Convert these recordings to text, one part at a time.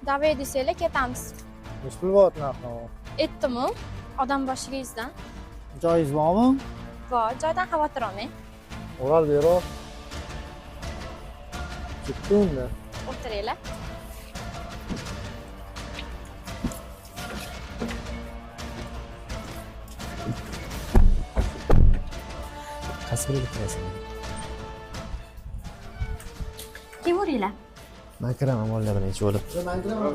Davay desanglar ketamiz. Nechi pul bo'lyapti narxi? Aytdimu, odam boshiga 100 dan. Joyingiz bormi? Bor, joydan xavotir olmang. O'ral berib. Ketdi unda. O'tiringlar. Qaysiga bitirasan? Kevaringlar. Men kiraman mollar birinchi bo'lib. Men kiraman.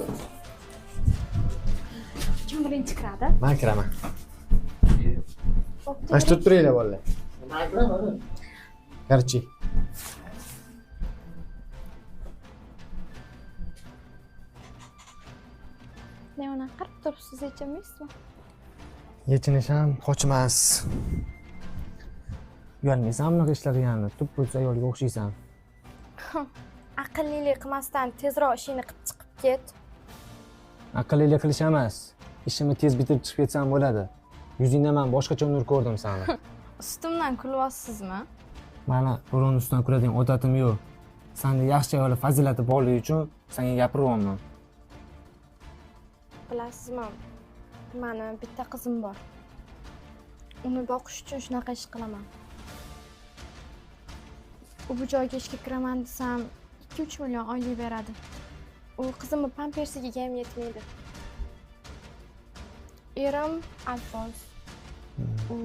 Kim birinchi kiradi? Men kiraman. Bo'pti. Mana shu turib turinglar bolalar. Men kiraman. Garchi. Ne ona qarab turibsiz, yechamaysizmi? Yechinish ham qochmas. Uyalmaysan bunaqa ishlarga yana. Tup bo'lsa ayolga o'xshaysan. Aqllilik qilmasdan tezroq ishingni qilib chiqib ket. Aqllilik qilish emas. Ishimni tez bitirib chiqib ketsam bo'ladi. Yuzingda men boshqacha nur ko'rdim seni. Ustimdan kulyapsizmi? Mana birovni ustidan kuladigan odatim yo'q. Senda yaxshi ayol fazilati borligi uchun senga gapiryapman. Bilasizmi? Meni bitta qizim bor. Uni boqish uchun shunaqa ish qilaman. U bu joyga ishga kiraman desam 2-3 million oylik beradi. U qizimni pampersiga ham yetmaydi. Erim alfons. U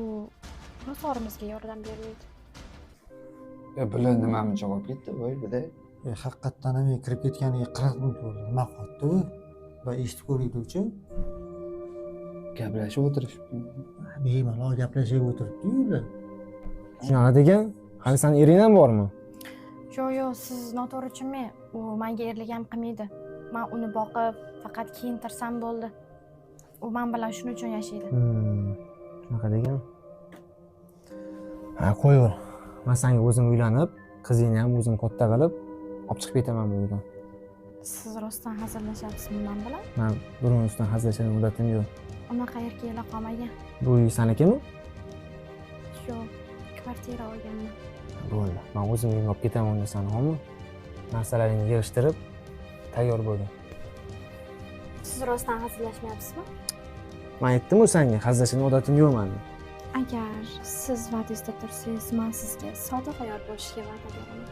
ro'zg'orimizga yordam bermaydi. Bular nimani javob ketdi voy buda? Haqiqatdan ham kirib ketganiga 40 minut bo'ldi. Nima qildi u? Va eshitib ko'raylikchi. Gaplashib o'tirishibdi. Bemalol gaplashib o'tiribdi-yu ular. Shunaqa degan, hali seni ering ham bormi? Yo'q, siz noto'g'ri tushunmang. U menga erlik ham qilmaydi. Men uni boqib, faqat kiyintirsam bo'ldi. U men bilan shuning uchun yashaydi. Shunaqa degan. Ha, qo'yaver. Men senga o'zim uylanib, qizingni ham o'zim katta qilib, olib chiqib ketaman bu uydan. Siz rostdan hazillashyapsizmi men bilan? Men birovni ustidan hazillashadigan odatim yo'q. Unaqa erkaklar qolmagan. Bu uy senikimi? Yo'q, kvartira olganman. Bo'ldi. Men o'zim uyimga olib ketaman unda seni, xo'pmi? Narsalaringni yig'ishtirib, tayyor bo'lding. Siz rostdan hazillashmayapsizmi? Men aytdim-ku senga, hazillashadigan odatim yo'q meni. Agar siz va'dangizda tursangiz, men sizga sodiq ayol bo'lishga va'da beraman.